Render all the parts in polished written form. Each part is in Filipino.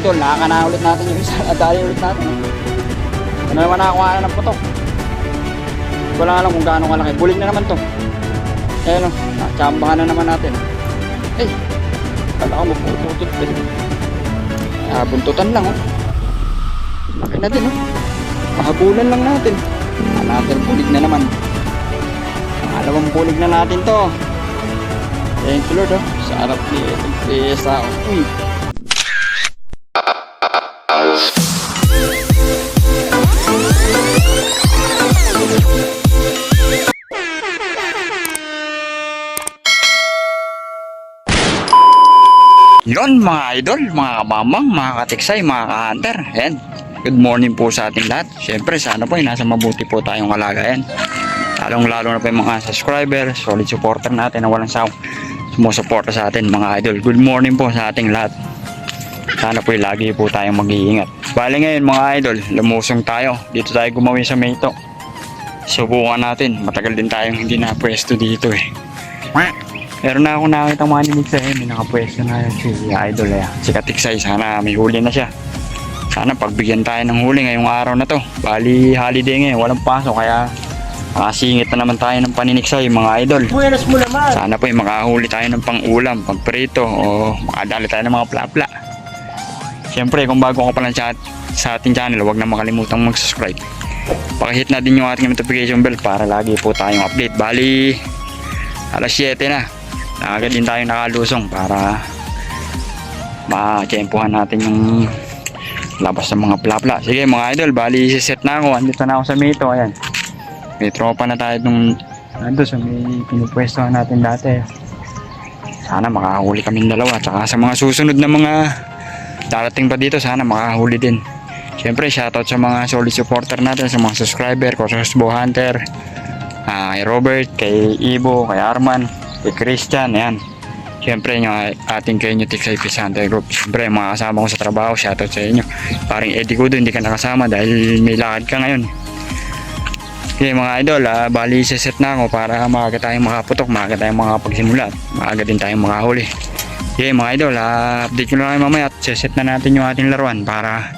idol, nakakana ulit natin yung isa. Adali ulit natin. Ano naman nakakuha na ng putok. Hindi ko lang alam kung gaano kalaki. Bulig na naman to. Ayan o, nakachambahan na naman natin. Ay, kala ko magpututot pa din. Buntutan lang o. Laki na din o. Mahabulan lang natin. Natin bulig na naman. Pangalawang bulig na natin to. Thank you Lord o. Sa harap ni Pesa o. Uy. Yon mga idol, mga kabamang, mga katiksay, mga ka-hunter. Ayan, good morning po sa ating lahat. Siyempre, sana po ay nasa mabuti po tayong kalagayan. Lalong-lalo na po yung mga subscriber, solid supporter natin na walang sawang sumusuporta sa atin mga idol. Good morning po sa ating lahat. Sana po ay lagi po tayong mag-iingat. Bali ngayon mga idol, lumusong tayo. Dito tayo gumawin sa Mayto. Subukan natin, matagal din tayong hindi napwesto dito eh. Pero na ako nakita maninig sa may nakapwesto na si idol eh. Si Katiksay, sana may huli na siya. Sana pagbigyan tayo ng huli ngayong araw na to. Bali holiday ngayon, walang pasok kaya makasingit na naman tayo ng paniniksay mga idol. Sana po yung makahuli tayo ng pang-ulam, pang-prito o makadali tayo ng mga plapla. Siyempre kung bago ka pa lang sa ating channel, huwag na makalimutang mag-subscribe. Pakihit na din yung ating notification bell para lagi po tayong update. Bali alas 7 na. Agad din tayo nakalusong para ma-tsempuhan natin yung labas ng mga plapla. Sige mga idol, bali set na ako. Andito na ako sa Mayto. Ayan, may tropa na tayo nung ando sa may pinupwestohan natin dati. Sana makahuli kaming dalawa. Tsaka sa mga susunod na mga darating pa dito, sana makahuli din. Siyempre shoutout sa mga solid supporter natin, sa mga subscriber ko, sa Husbo Hunter, kay Robert, kay Ibo, kay Arman, kay Christian. Ayan, siyempre yung ating kay Tiksay Pisante Group. Siyempre mga kasama ko sa trabaho, shoutout sa inyo. Paring Eddie Kudo, hindi ka nakasama dahil may lakad ka ngayon. Okay mga idol, bali set na ako para maaga tayong makaputok, maaga tayong makapagsimula, maaga din tayong makahuli. Okay mga idol, update ko lang kayo mamaya at set na natin yung ating laruan para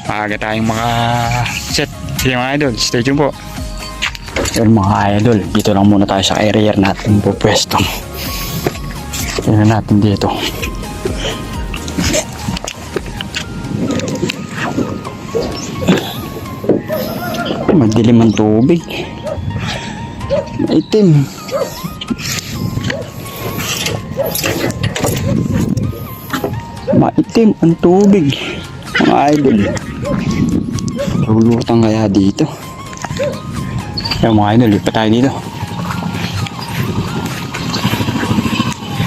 maaga tayong makaset. Okay mga idol, stay tuned po. Yun mga idol, dito lang muna tayo sa area natin po pwesto. Tignan natin dito. Madilim ang tubig. Maitim. Maitim ang tubig. Mga idol. Lulutang kaya dito. Yung mga idol, lipat tayo dito.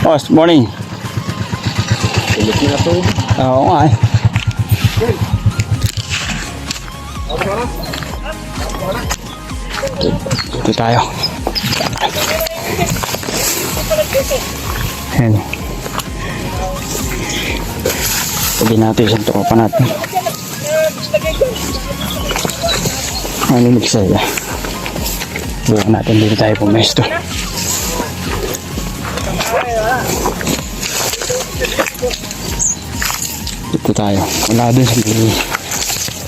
Boss, morning. Ulit na to. Oo nga eh. Dito tayo. Ayan. Pagin natin isang tropa natin. Manilig sa'yo. Buwan natin dito tayo pumesto. Dito tayo. Wala dun sa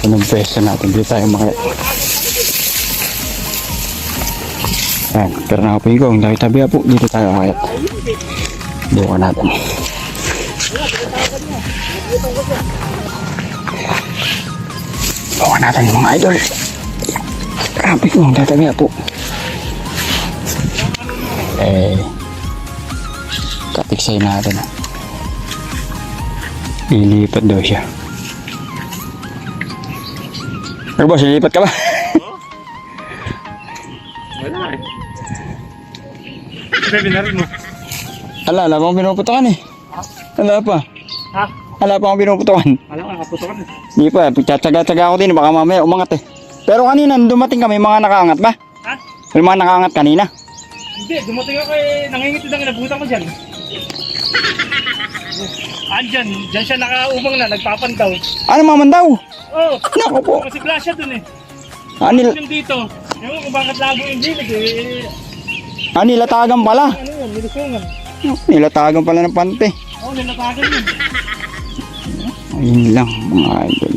anong pwesto natin. Dito tayo makaya. Ayan. Pero nakapin ko. Ang tabi po. Dito tayo makaya. Buwan natin. Buwan natin mga idol. Grabe ko. Ang tabi po. Katiksay natin. Lilipat daw siya. Pero boss, lilipat ka ba? Wala eh. Sabi na rin mo. Ala pa akong pinuputokan eh. Ala pa. Ha? Ala pa akong pinuputokan. Alam ka, kaputokan eh. Hindi pa, tsaga-tsaga ako din. Baka mamaya umangat eh. Pero kanina, dumating kami, mga nakaangat ba? Ha? May mga nakaangat kanina. Hindi, dumating ako eh. Nangingiti lang, nabutan ko dyan. Andyan, dyan siya nakaumang na, nagpapantaw. Ano maman daw? Oo. Naku po. Kasi flash siya dun eh. Anil, Yung dito. Yung kung bakit labo yung dilig eh. nilatagan pala. Ano yun, nilusungan. Nilatagan pala ng pante. Oo, nilatagan yun. Yun lang mga idol.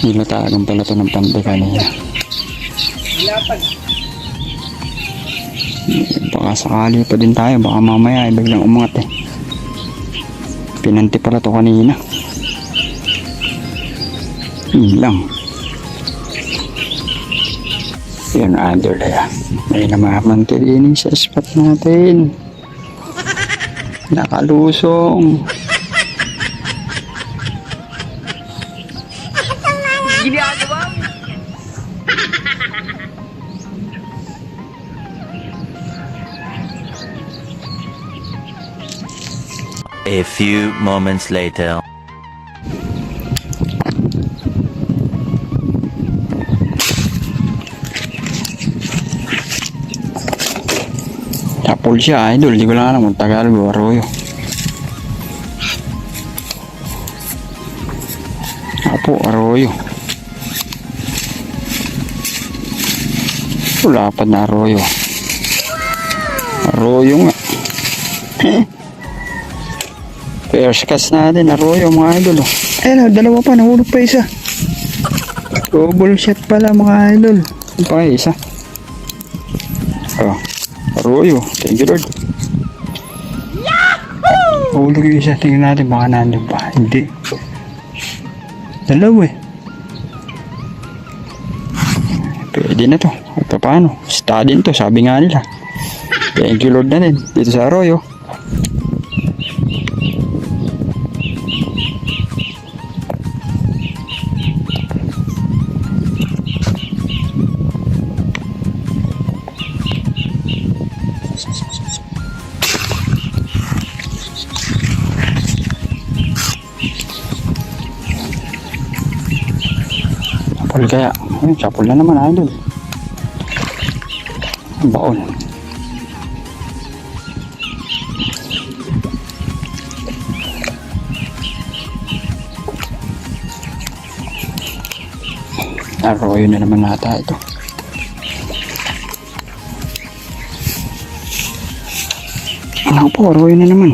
Nilatagan pala ito ng pante kanina. Lapag. Baka sakali pa din tayo. Baka mamaya ay biglang umangat eh. Pinanti pala ito kanina. Yun lang. Yun idol ay may namamantil ini sa spot natin. Nakalusong. Ginagawa mo. A few moments later. Tapol siya idol. Di ko lang alam kung Tagalog o Arroyo. Apo, Arroyo. Wala pa na Arroyo. Arroyo nga. First cast natin, Arroyo mga idol. Ayun, dalawa pa, nahulog pa isa. Double shot pala mga idol. Ano pa kayo isa? Oh, Arroyo. Thank you Lord. Nahulog yung isa. Tingnan natin baka nandun pa. Hindi. Dalawa eh. Pwede na to. At paano? Study to, sabi nga nila. Thank you Lord na din. Dito sa Arroyo. Sapol kaya. Ayun, sapol na naman idol. Ang baon. Arroyo na naman nata ito. Ano po, Arroyo na naman.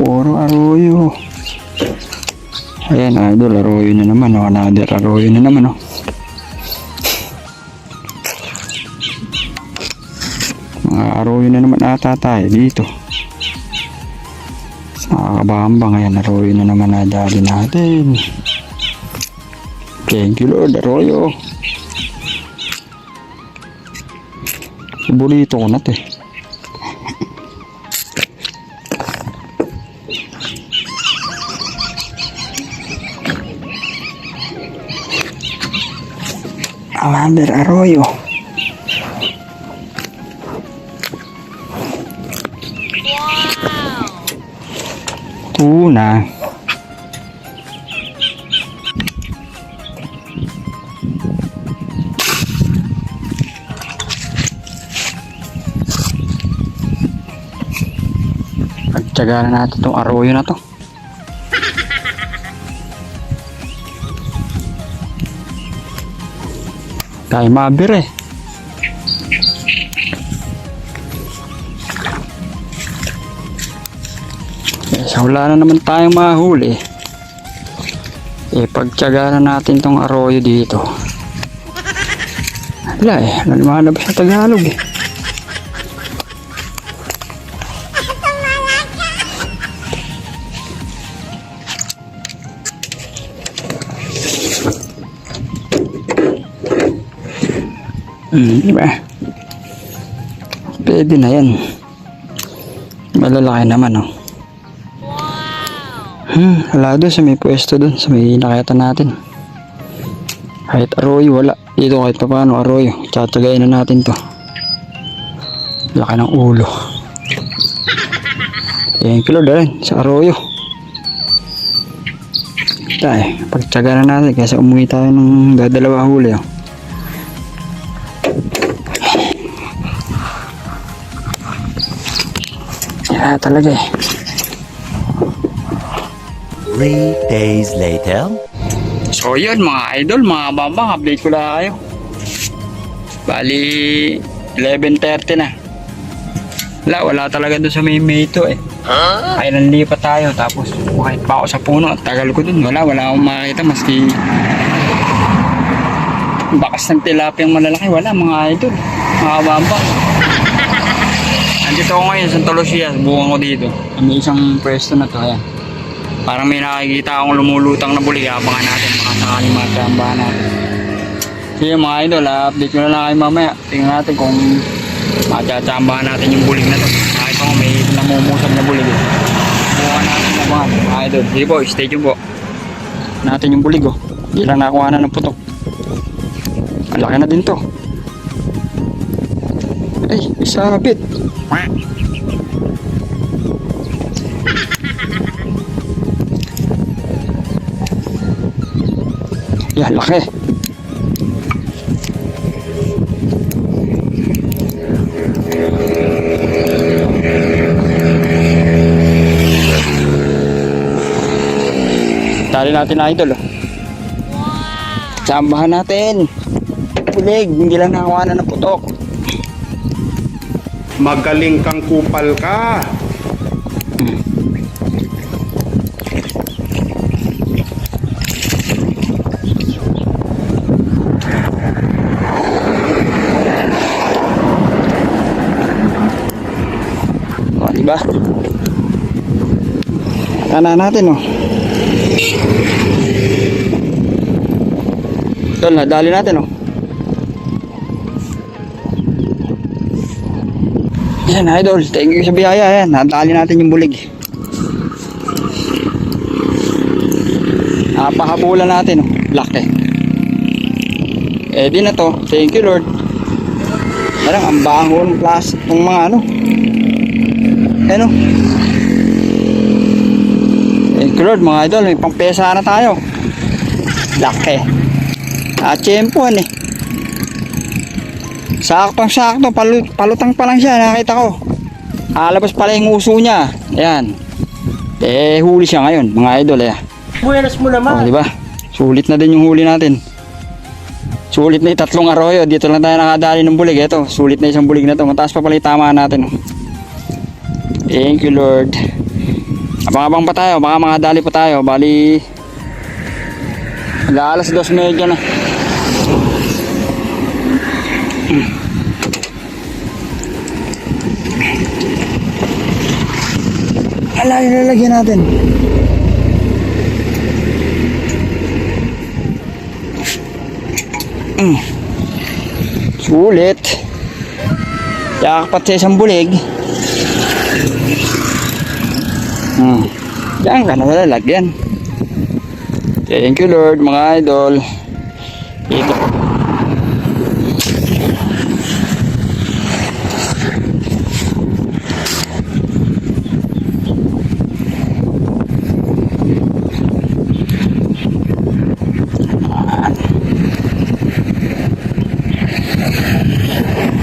Puro Arroyo. Ayan idol, Arroyo na naman. Oh, another Arroyo na naman. Oh. Mga Arroyo na naman ata tayo dito. Nakakabamba ngayon, Arroyo na naman nadali natin. Thank you Lord, Arroyo. Paborito ko na ito eh. Another Arroyo. Tuna. Pagtsaga na natin itong Arroyo na to. Tayo mabir eh. So wala na naman tayong mahuli. Pagtsaga na natin tong Arroyo dito. Wala eh, lumalabas sa Tagalog eh. Diba? Pwede na yan. Malalaki naman oh. Wala doon sa may pwesto doon sa may nakita natin. Kahit Arroyo wala. Dito kahit pa paano Arroyo. Tsatsagayin na natin to. Laki ng ulo. Thank you Lord sa Arroyo. Tayo, pagtsaga na natin kasi umuwi tayo ng dadalawa huli oh. Kaya talaga eh. 3 days later. So yun mga idol, mga babang, update ko lang kayo. Bali 11:30 na. Wala talaga doon sa may ito eh. Ay nanlipat tayo tapos kahit pa ako sa puno, tagal ko dun. Wala akong makita maski bakas ng tilapiyang malalaki. Wala mga idol. Mga bambang. Andito ako ngayon sa Tolosia. Bukan ko dito. May isang pwesto na to. Ayan. Parang may nakikita akong lumulutang na bulig. Abangan natin. Baka sakaling magkambahan natin. Sige mga idol, update ko na lang kayo mamaya. Tingnan natin kung matchambahan natin yung bulig na to. Nakita ko may namumusap na bulig. Bukan natin na mga idol. Sige po, stay tuned po. Natin yung bulig oh. Hindi lang nakuha na ng putok. Malaki na din to. Ay, isabit. Yan, laki. Tali natin na idol. Sambahan natin. Bulig, hindi lang nakakuha na ng putok. Magaling kang kupal ka. O, diba? Tana natin, oh. Tol, nadali natin, oh. Yan, idol. Thank you sa biyaya. Yan, nadali natin yung bulig. Napakabulan natin, oh. Laki. Eh, di na to. Thank you, Lord. Parang ang bangon plus itong mga ano. Ano? Thank you, Lord, mga idol. May pampesa na tayo. Laki. Tiyempoan eh. Saktong-sakto, palutang pa lang siya, nakita ko. Alabas pala yung uso niya. Ayan. Eh, huli siya ngayon, mga idol. Ayan. Buenas mo naman. Oh, diba? Sulit na din yung huli natin. Sulit na yung 3 arroyo. Dito lang tayo nakadali ng bulig. Ito, sulit na isang bulig na to. Mataas pa pala yung tamaan natin. Thank you, Lord. Abang-abang pa tayo, baka makadali pa tayo. Bali, alas 2:30 na. Ala, ilalagyan natin. Sulit. Yakpat sa isang bulig. Diyan ka na lalagyan. Thank you, Lord, mga idol. Ito.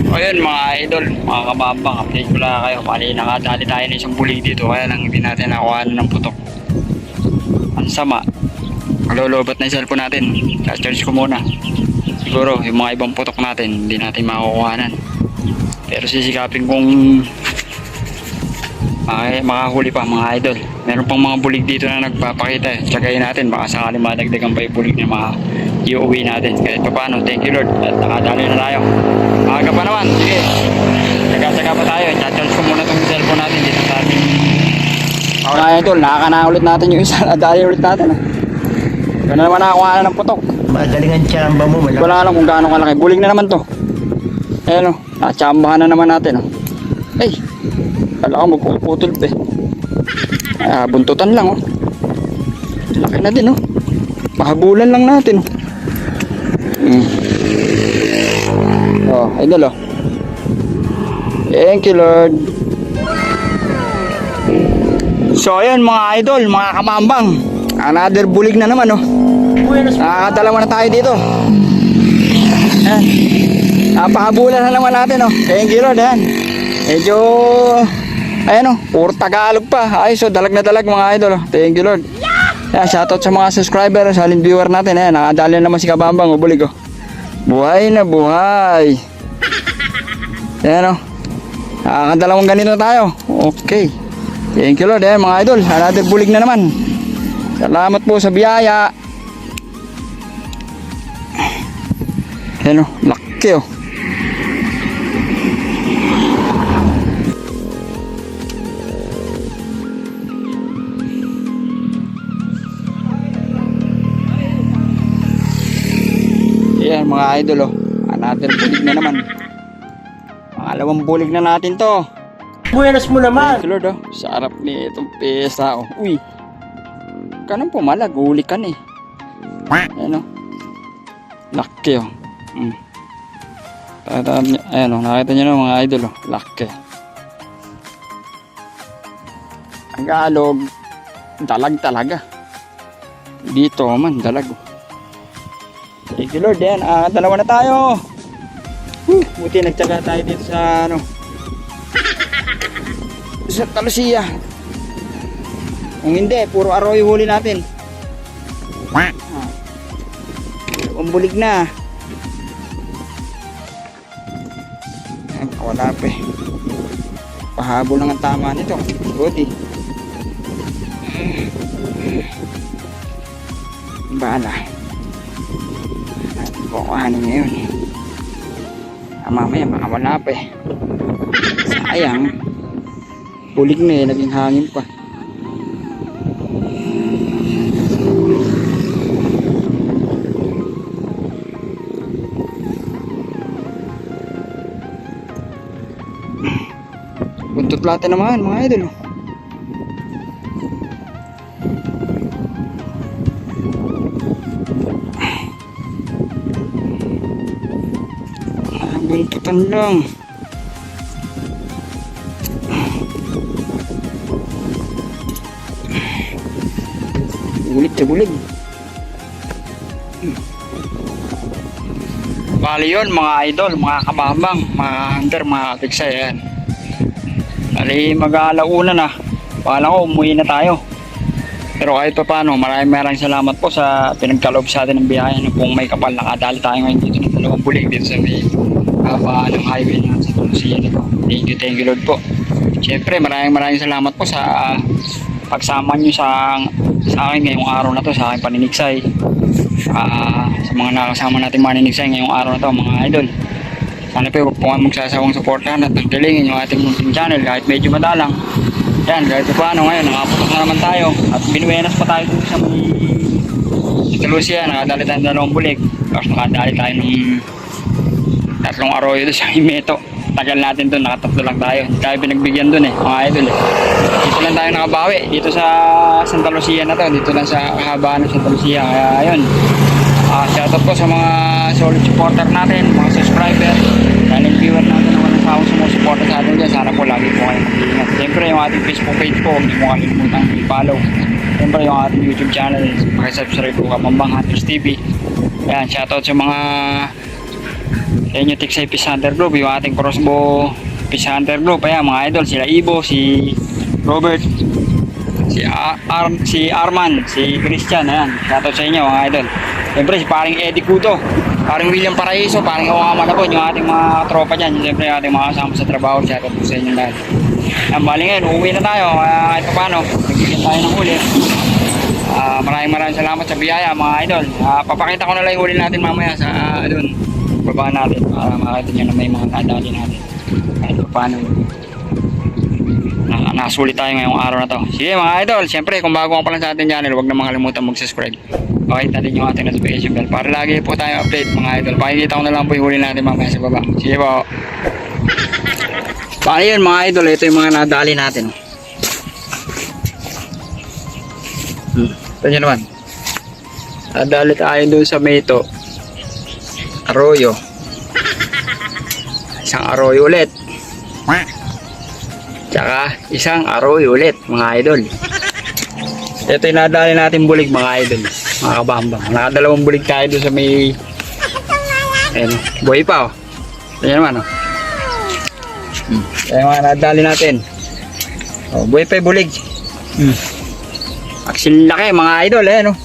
Ayun mga idol, mga kababang, update ko lang kayo. Bali nakadali tayo ng isang bulig dito, kaya lang hindi natin nakuha ng putok. Ang sama. Malolobat na yung cellphone natin. Charge ko muna. Siguro yung mga ibang putok natin hindi natin makukuhanan. Pero sisikapin kong makahuli pa mga idol. Meron pang mga bulig dito na nagpapakita eh. Tsagayin natin, baka sakaling madagdagan pa yung bulig na mga iuwi natin. Kahit pa paano, thank you, Lord. At nakadali na tayo. Aga pa naman, sige. Tsaga-tsaga pa tayo. Charge ko muna itong cellphone natin dito sa ating mga idol. Nakakana ulit natin yung isa. Nadali ulit natin. Ito na naman nakakuha na ng putok. Magaling ang tsamba mo. Wala alam kung gaano kalaki. Bulig na naman to. Ayan o. Nakachambahan na naman natin o. Ay. Kala ko magpuputol pa eh. Buntutan lang o. Laki na din o. Mahabulan lang natin o. Oh, idol o. Thank you, Lord. So ayan mga idol, mga kamambang. Another bulig na naman oh. Nakakadalawa na tayo dito. Ayan. Napakabulan na naman natin oh. Thank you, Lord. Ayan. Medyo ayan oh, puro Tagalog pa. Ayos oh, dalag na dalag mga idol oh. Thank you, Lord. Ayan, shoutout sa mga subscriber, sa halin viewer natin. Ayan, nakadali na naman si Kabambang oh, bulig oh. Buhay na buhay. Ayan oh. Nakakadalawang ganito tayo. Okay. Thank you Lord. Ayan mga idol. Another bulig na naman. Salamat po sa biyaya. Ayan o. Laki o. Ayan mga idol o. Another bulig na naman. Pangalawang bulig na natin to. Buenas mo naman. Thank you Lord oh. Sa harap ni itong pesa oh. Uy. Kanang pumalag. Huli ka na eh. Ayan o. Laki oh. Ayan o. Nakita nyo na mga idol oh. Laki. Tagalog. Dalag talaga. Dito man. Dalag oh. Thank you Lord. Ayan. Dalawa na tayo. Buti nagtsaga tayo dito sa ano. Sa Talusia. Kung hindi, puro aroy huli natin. Umbulig na. Wala pa eh. Pahabol lang ang tama nito. Buti. Bahala. Kukuhanin ngayon. Mamaya baka wala pa eh. Sayang. Bulig na eh. Naging hangin pa. Buntot natin naman mga idol. Buntutan lang. Bulig sa bulig. Bali yun mga idol, mga kababang, mga hunter, mga katiksay. Ayan. Bali mag-aalauna na. Pakala ko umuwi na tayo. Pero kahit pa paano, maraming salamat po sa pinagkaloob sa atin ng biyaya na kung may kapal. Nakadali tayo ngayon dito ng dalawang bulig dito sa may haba ng highway na sa Talusia nito. Thank you Lord po. Siyempre maraming salamat po sa pagsama nyo sa akin ngayong araw na to, sa aking paninigsay. Sa mga nakasama natin maninigsay ngayong araw na to mga idol. Sana po huwag po kayo magsasawang supportahan at tanggalingin yung ating munting channel kahit medyo madalang. Yan, kahit pa paano ngayon, nakaputok na naman tayo at binuenas pa tayo sa may Talusia. Nakadali tayo ng dalawang bulig, tapos nakadali tayo ng tatlong arroyo doon sa Imeto. Tagal natin doon, nakatatlo lang tayo. Hindi tayo pinagbigyan doon eh, mga idol eh. Dito lang tayo nakabawi, dito sa Santa Lucia na to, dito lang sa kahabaan ng Santa Lucia. Kaya ayun, shoutout po sa mga solid supporter natin, mga subscriber, channel viewer natin na walang sawang sumusuporta sa atin dyan. Sana po lagi po kayo mag-iingat. Siyempre yung ating Facebook page po, huwag niyo mo kalimutan i-follow. Siyempre yung ating YouTube channel, pakisubscribe po Kapambang Hunters TV. Ayan, shoutout sa mga inyo Tiksay Fish Hunter Group, yung ating crossbow Fish Hunter Group. Ayan mga idol, sila Ibo, si Robert, si Arman, si Christian. Ayan, shoutout sa inyo mga idol. Siyempre si paring Eddie Cuto, paring William Paraiso, paring Okama na po, yung ating mga tropa dyan. Siyempre yung ating mga kasama sa trabaho, shoutout po sa inyo lahat. Ayan, bali ngayon, uuwi na tayo. Kahit pa paano, nagbigyan tayo ng huli. Maraming salamat sa biyaya mga idol. Papakita ko na lang yung huli natin mamaya sa doon baba natin para makita nyo na may mga nadali natin kahit paano nakasulit tayo ngayong araw na to. Sige mga idol, syempre kung bago ka pa lang sa ating channel, huwag na makalimutan mag-subscribe, pakita din yung ating notification bell para lagi po tayo update mga idol. Pakikita ko na lang po yung huli natin mamaya sa baba. Sige po. Paano yun mga idol, ito yung mga nadali natin. Ito nyo naman, nadali tayo doon sa Meto arroyo, isang arroyo ulit, tsaka isang arroyo ulit mga idol. Ito yung nadali natin bulig mga idol, mga kabambang. Nakadalawang bulig tayo doon sa may buhay pa oh. Ito naman oh. Ito yung mga nadali natin oh, buhay pa yung bulig. Aksil laki mga idol oh.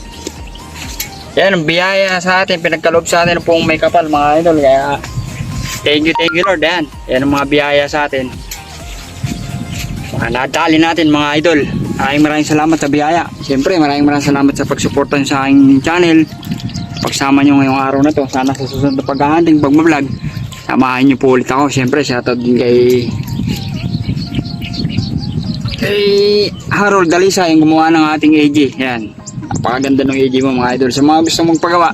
Yan ang biyaya sa atin, pinagkaloob sa atin pong may kapal mga idol. Kaya thank you Lord. Yan ang mga biyaya sa atin. nadali natin mga idol. Maraming salamat sa biyaya. Siyempre maraming salamat sa pagsuporta nyo sa aking channel. Pagsama nyo ngayong araw na to, sana sa susunod na paghahanding pagbablog, samahan nyo po ulit ako. Siyempre shoutout din kay Harold Dalisa, yung gumawa ng ating AJ. Yan, napakaganda ng AJ mo mga idol. Sa mga gusto mong pagawa,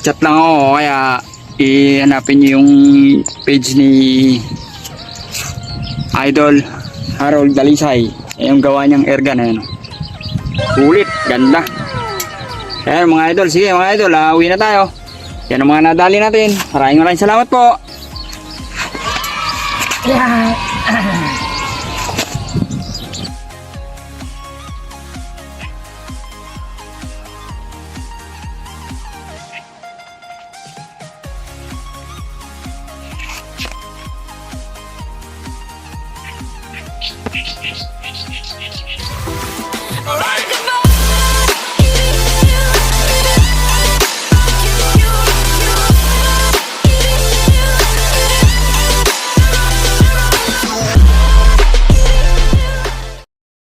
chat lang ako, kaya i-hanapin nyo yung page ni Idol Harold Dalisay. Yung gawa niyang airgun. Ayan. Ulit, ganda. Ayan mga idol, sige mga idol, uwi na tayo. Yan ang mga nadali natin. Maraming salamat po.